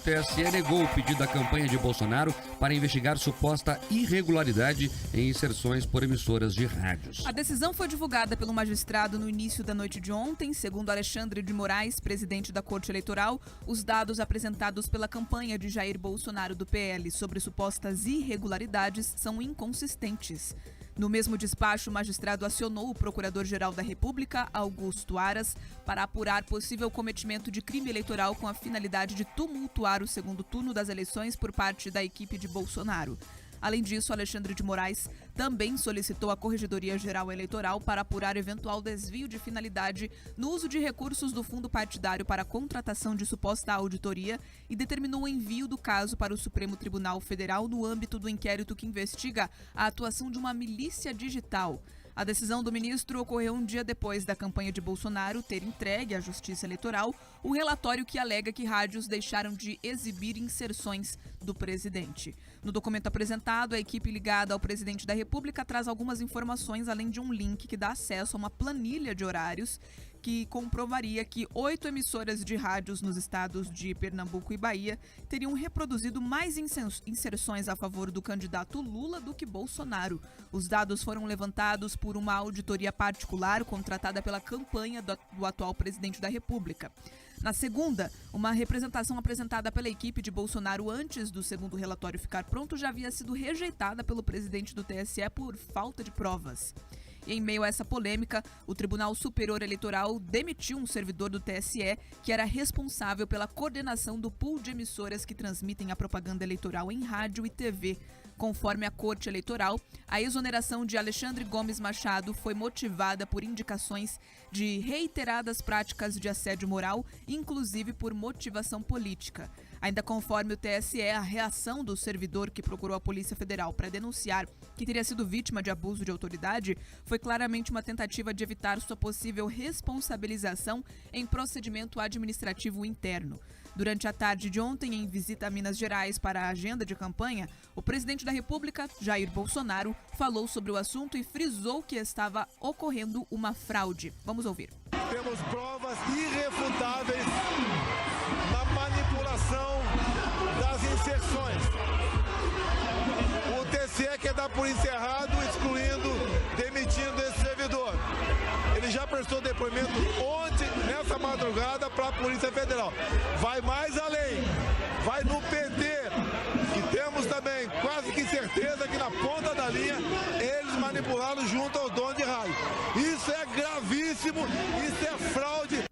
TSE negou o pedido da campanha de Bolsonaro para investigar suposta irregularidade em inserções por emissoras de rádios. A decisão foi divulgada pelo magistrado no início da noite de ontem. Segundo Alexandre de Moraes, presidente da Corte Eleitoral, os dados apresentados pela campanha de Jair Bolsonaro do PL sobre supostas irregularidades são inconsistentes. No mesmo despacho, o magistrado acionou o Procurador-Geral da República, Augusto Aras, para apurar possível cometimento de crime eleitoral com a finalidade de tumultuar o segundo turno das eleições por parte da equipe de Bolsonaro. Além disso, Alexandre de Moraes também solicitou à Corregedoria Geral Eleitoral para apurar eventual desvio de finalidade no uso de recursos do fundo partidário para a contratação de suposta auditoria e determinou o envio do caso para o Supremo Tribunal Federal no âmbito do inquérito que investiga a atuação de uma milícia digital. A decisão do ministro ocorreu um dia depois da campanha de Bolsonaro ter entregue à Justiça Eleitoral o relatório que alega que rádios deixaram de exibir inserções do presidente. No documento apresentado, a equipe ligada ao presidente da República traz algumas informações, além de um link que dá acesso a uma planilha de horários que comprovaria que 8 emissoras de rádios nos estados de Pernambuco e Bahia teriam reproduzido mais inserções a favor do candidato Lula do que Bolsonaro. Os dados foram levantados por uma auditoria particular contratada pela campanha do atual presidente da República. Na segunda, uma representação apresentada pela equipe de Bolsonaro antes do segundo relatório ficar pronto já havia sido rejeitada pelo presidente do TSE por falta de provas. E em meio a essa polêmica, o Tribunal Superior Eleitoral demitiu um servidor do TSE que era responsável pela coordenação do pool de emissoras que transmitem a propaganda eleitoral em rádio e TV. Conforme a Corte Eleitoral, a exoneração de Alexandre Gomes Machado foi motivada por indicações de reiteradas práticas de assédio moral, inclusive por motivação política. Ainda conforme o TSE, a reação do servidor que procurou a Polícia Federal para denunciar que teria sido vítima de abuso de autoridade foi claramente uma tentativa de evitar sua possível responsabilização em procedimento administrativo interno. Durante a tarde de ontem, em visita a Minas Gerais para a agenda de campanha, o presidente da República, Jair Bolsonaro, falou sobre o assunto e frisou que estava ocorrendo uma fraude. Vamos ouvir. Temos provas irrefutáveis na manipulação das inserções. O TSE quer dar por encerrado, excluindo, demitindo esse servidor. Ele já prestou depoimento ontem, nessa madrugada, para a Polícia Federal. Vai mais além, vai no PT, que temos também quase que certeza que na ponta da linha eles manipularam junto aos donos de rádio. Isso é gravíssimo, isso é fraude.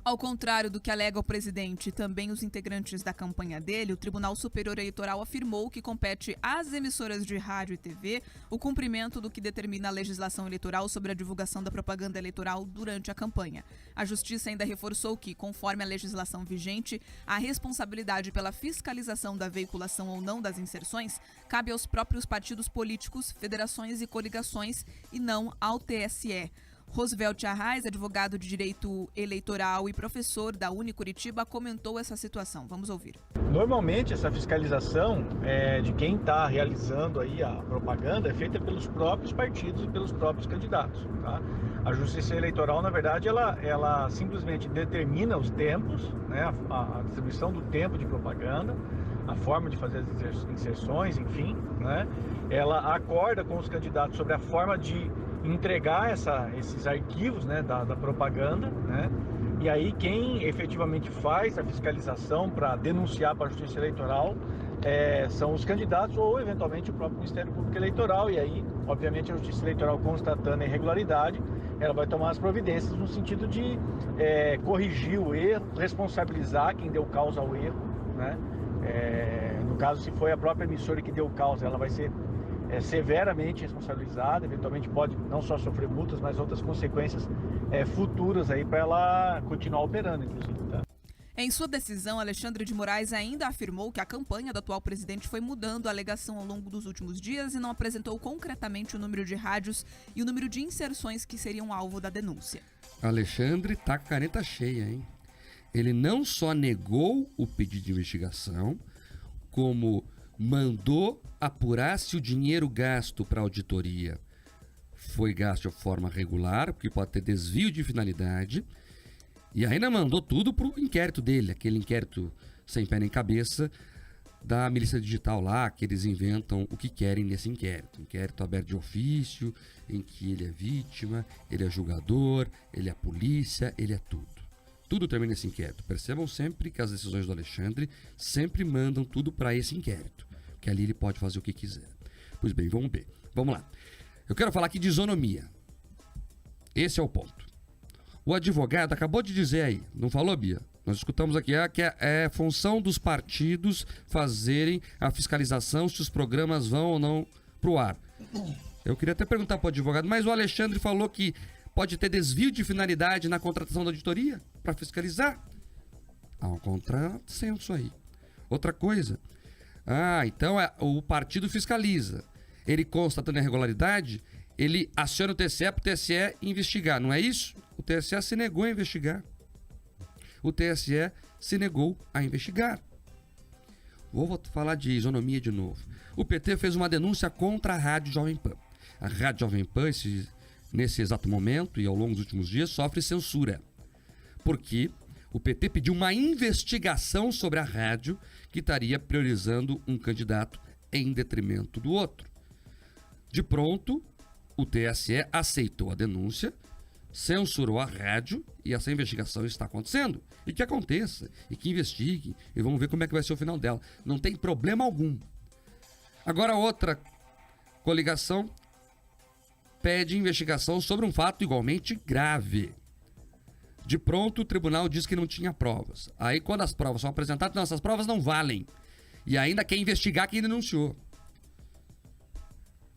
Ao contrário do que alega o presidente e também os integrantes da campanha dele, o Tribunal Superior Eleitoral afirmou que compete às emissoras de rádio e TV o cumprimento do que determina a legislação eleitoral sobre a divulgação da propaganda eleitoral durante a campanha. A Justiça ainda reforçou que, conforme a legislação vigente, a responsabilidade pela fiscalização da veiculação ou não das inserções cabe aos próprios partidos políticos, federações e coligações e não ao TSE. Roosevelt Arraes, advogado de direito eleitoral e professor da Unicuritiba, comentou essa situação. Vamos ouvir. Normalmente essa fiscalização de quem está realizando aí a propaganda é feita pelos próprios partidos e pelos próprios candidatos. Tá? A Justiça Eleitoral, na verdade, ela simplesmente determina os tempos, né, a distribuição do tempo de propaganda, a forma de fazer as inserções, enfim, né? Ela acorda com os candidatos sobre a forma de entregar esses arquivos, né, da propaganda, né? E aí quem efetivamente faz a fiscalização para denunciar para a Justiça Eleitoral são os candidatos ou eventualmente o próprio Ministério Público Eleitoral. E aí, obviamente, a Justiça Eleitoral, constatando a irregularidade, ela vai tomar as providências no sentido de corrigir o erro, responsabilizar quem deu causa ao erro, né? No caso, se foi a própria emissora que deu causa, ela vai ser severamente responsabilizada, eventualmente pode não só sofrer multas, mas outras consequências futuras aí para ela continuar operando, inclusive. Tá? Em sua decisão, Alexandre de Moraes ainda afirmou que a campanha do atual presidente foi mudando a alegação ao longo dos últimos dias e não apresentou concretamente o número de rádios e o número de inserções que seriam alvo da denúncia. Alexandre tá com a caneta cheia, hein? Ele não só negou o pedido de investigação, como mandou apurar se o dinheiro gasto para auditoria foi gasto de forma regular, porque pode ter desvio de finalidade, e ainda mandou tudo para o inquérito dele, aquele inquérito sem pé nem cabeça da milícia digital lá, que eles inventam o que querem nesse inquérito. Inquérito aberto de ofício, em que ele é vítima, ele é julgador, ele é polícia, ele é tudo. Tudo termina nesse inquérito. Percebam sempre que as decisões do Alexandre sempre mandam tudo para esse inquérito, que ali ele pode fazer o que quiser. Pois bem, vamos ver. Vamos lá. Eu quero falar aqui de isonomia. Esse é o ponto. O advogado acabou de dizer aí, não falou, Bia? Nós escutamos aqui que é função dos partidos fazerem a fiscalização se os programas vão ou não pro ar. Eu queria até perguntar para o advogado, mas o Alexandre falou que pode ter desvio de finalidade na contratação da auditoria para fiscalizar. Há um contrassenso aí. Outra coisa. Então o partido fiscaliza. Ele constatando a irregularidade, ele aciona o TSE para o TSE investigar, não é isso? O TSE se negou a investigar. O TSE se negou a investigar. Vou falar de isonomia de novo. O PT fez uma denúncia contra a Rádio Jovem Pan. A Rádio Jovem Pan, nesse exato momento e ao longo dos últimos dias, sofre censura. Porque o PT pediu uma investigação sobre a rádio que estaria priorizando um candidato em detrimento do outro. De pronto, o TSE aceitou a denúncia, censurou a rádio e essa investigação está acontecendo. E que aconteça, e que investigue, e vamos ver como é que vai ser o final dela. Não tem problema algum. Agora outra coligação pede investigação sobre um fato igualmente grave. De pronto o tribunal diz que não tinha provas. Aí quando as provas são apresentadas, não, essas provas não valem. E ainda quer investigar quem denunciou.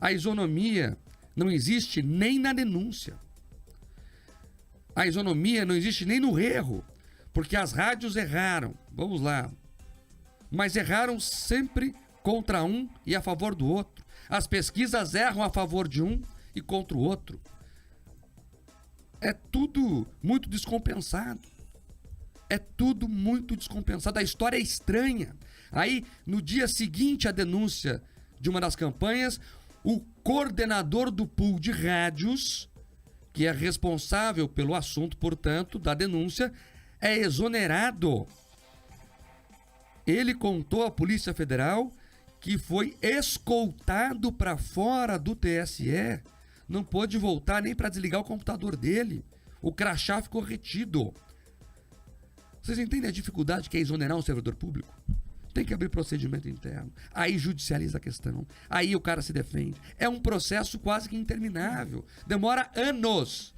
A isonomia não existe nem na denúncia. A isonomia não existe nem no erro, porque as rádios erraram. Vamos lá. Mas erraram sempre contra um e a favor do outro. As pesquisas erram a favor de um e contra o outro. É tudo muito descompensado. É tudo muito descompensado. A história é estranha. Aí, no dia seguinte à denúncia de uma das campanhas, o coordenador do pool de rádios, que é responsável pelo assunto, portanto, da denúncia, é exonerado. Ele contou à Polícia Federal que foi escoltado para fora do TSE. Não pôde voltar nem para desligar o computador dele. O crachá ficou retido. Vocês entendem a dificuldade que é exonerar um servidor público? Tem que abrir procedimento interno. Aí judicializa a questão. Aí o cara se defende. É um processo quase que interminável. Demora anos.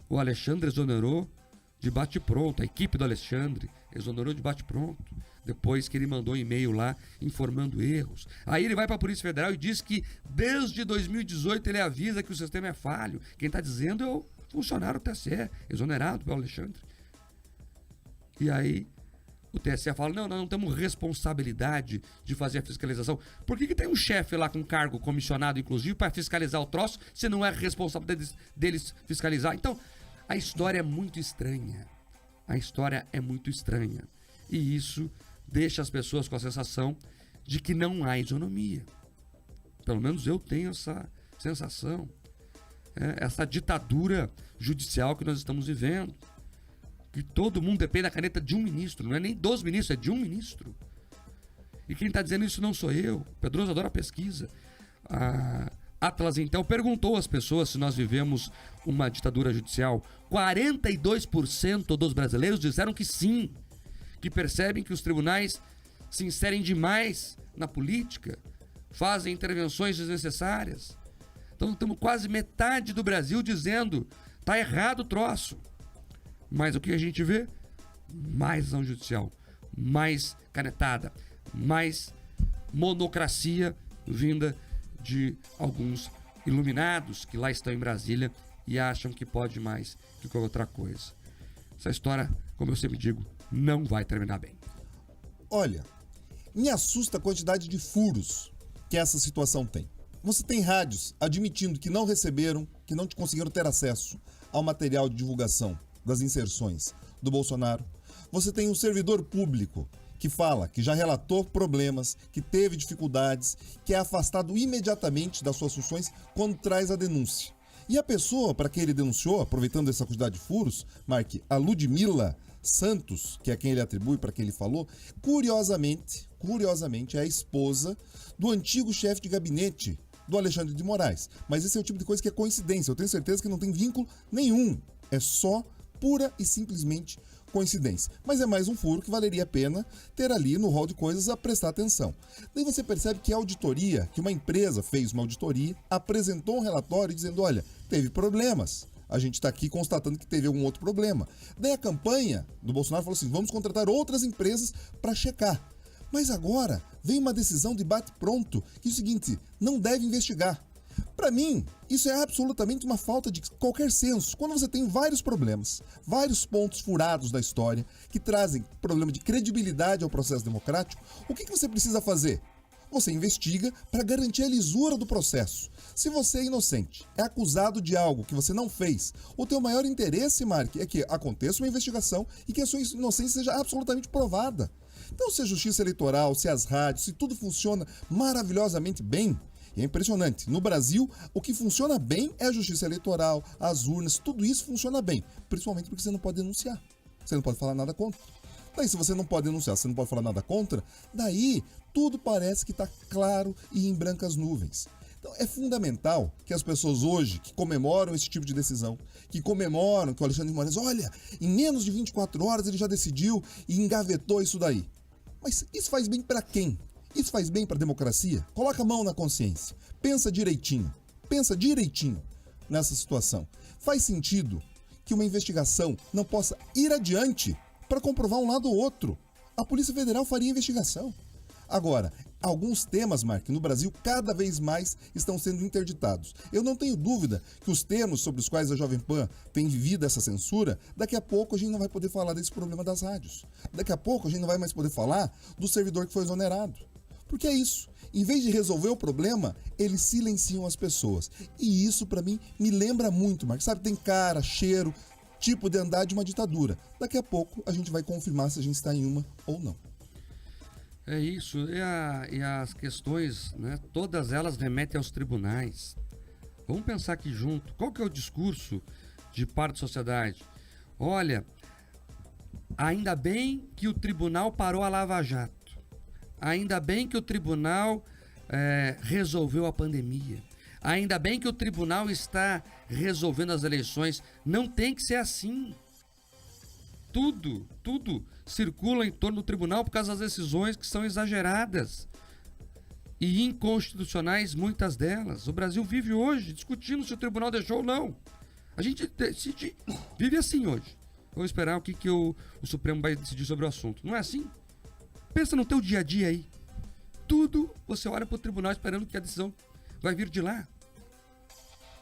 O Alexandre exonerou de bate-pronto. A equipe do Alexandre exonerou de bate-pronto. Depois que ele mandou um e-mail lá informando erros. Aí ele vai para a Polícia Federal e diz que desde 2018 ele avisa que o sistema é falho. Quem está dizendo é o funcionário do TSE, exonerado pelo Alexandre. E aí o TSE fala, não, nós não temos responsabilidade de fazer a fiscalização. Por que tem um chefe lá com cargo comissionado, inclusive, para fiscalizar o troço, se não é responsável deles fiscalizar? Então, a história é muito estranha. A história é muito estranha. E isso deixa as pessoas com a sensação de que não há isonomia. Pelo menos eu tenho essa sensação. Essa ditadura judicial que nós estamos vivendo. Que todo mundo depende da caneta de um ministro. Não é nem dos ministros, é de um ministro. E quem está dizendo isso não sou eu. Pedroso adora pesquisa. A Atlas, então, perguntou às pessoas se nós vivemos uma ditadura judicial. 42% dos brasileiros disseram que sim. Que percebem que os tribunais se inserem demais na política. Fazem intervenções desnecessárias. Então temos quase metade do Brasil dizendo está errado o troço. Mas o que a gente vê? Mais ação judicial, mais canetada, mais monocracia vinda de alguns iluminados que lá estão em Brasília e acham que pode mais que qualquer outra coisa. Essa história, como eu sempre digo, não vai terminar bem. Olha, me assusta a quantidade de furos que essa situação tem. Você tem rádios admitindo que não receberam, que não conseguiram ter acesso ao material de divulgação das inserções do Bolsonaro. Você tem um servidor público que fala que já relatou problemas, que teve dificuldades, que é afastado imediatamente das suas funções quando traz a denúncia. E a pessoa para quem ele denunciou, aproveitando essa quantidade de furos, Mark, a Ludmilla Santos, que é quem ele atribui, para quem ele falou, curiosamente é a esposa do antigo chefe de gabinete do Alexandre de Moraes. Mas esse é o tipo de coisa que é coincidência. Eu tenho certeza que não tem vínculo nenhum. É só pura e simplesmente coincidência. Mas é mais um furo que valeria a pena ter ali no rol de coisas a prestar atenção. Daí você percebe que a auditoria, que uma empresa fez uma auditoria, apresentou um relatório dizendo, olha, teve problemas. A gente está aqui constatando que teve algum outro problema. Daí a campanha do Bolsonaro falou assim, vamos contratar outras empresas para checar. Mas agora vem uma decisão de bate-pronto, que é o seguinte, não deve investigar. Para mim, isso é absolutamente uma falta de qualquer senso. Quando você tem vários problemas, vários pontos furados da história, que trazem problema de credibilidade ao processo democrático, o que você precisa fazer? Você investiga para garantir a lisura do processo. Se você é inocente, é acusado de algo que você não fez, o teu maior interesse, Mark, é que aconteça uma investigação e que a sua inocência seja absolutamente provada. Então, se a justiça eleitoral, se as rádios, se tudo funciona maravilhosamente bem, e é impressionante, no Brasil, o que funciona bem é a justiça eleitoral, as urnas, tudo isso funciona bem, principalmente porque você não pode denunciar, você não pode falar nada contra. Daí, se você não pode denunciar, você não pode falar nada contra, daí tudo parece que está claro e em brancas nuvens. Então, é fundamental que as pessoas hoje, que comemoram esse tipo de decisão, que comemoram que o Alexandre de Moraes, olha, em menos de 24 horas ele já decidiu e engavetou isso daí. Mas isso faz bem para quem? Isso faz bem para a democracia? Coloca a mão na consciência. Pensa direitinho nessa situação. Faz sentido que uma investigação não possa ir adiante para comprovar um lado ou outro. A Polícia Federal faria investigação. Agora, alguns temas, Mark, no Brasil cada vez mais estão sendo interditados. Eu não tenho dúvida que os termos sobre os quais a Jovem Pan tem vivido essa censura, daqui a pouco a gente não vai poder falar desse problema das rádios. Daqui a pouco a gente não vai mais poder falar do servidor que foi exonerado. Porque é isso. Em vez de resolver o problema, eles silenciam as pessoas. E isso, para mim, me lembra muito, Mark. Sabe, tem cara, cheiro, tipo de andar de uma ditadura. Daqui a pouco a gente vai confirmar se a gente está em uma ou não. É isso. E as questões, né, todas elas remetem aos tribunais. Vamos pensar aqui junto. Qual que é o discurso de parte da sociedade? Olha, ainda bem que o tribunal parou a Lava Jato. Ainda bem que o tribunal resolveu a pandemia. Ainda bem que o tribunal está resolvendo as eleições. Não tem que ser assim. Tudo circula em torno do tribunal por causa das decisões que são exageradas e inconstitucionais, muitas delas. O Brasil vive hoje discutindo se o tribunal deixou ou não. A gente vive assim hoje. Vou esperar o que o Supremo vai decidir sobre o assunto. Não é assim? Pensa no teu dia a dia aí. Tudo você olha para o tribunal esperando que a decisão vai vir de lá.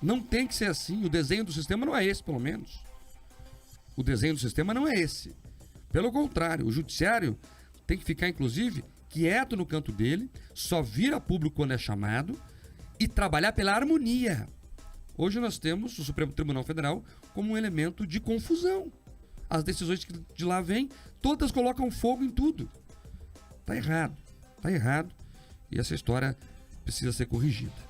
Não tem que ser assim. O desenho do sistema não é esse, pelo menos. O desenho do sistema não é esse. Pelo contrário, o judiciário tem que ficar, inclusive, quieto no canto dele, só vir a público quando é chamado e trabalhar pela harmonia. Hoje nós temos o Supremo Tribunal Federal como um elemento de confusão. As decisões que de lá vêm, todas colocam fogo em tudo. Tá errado. E essa história precisa ser corrigida.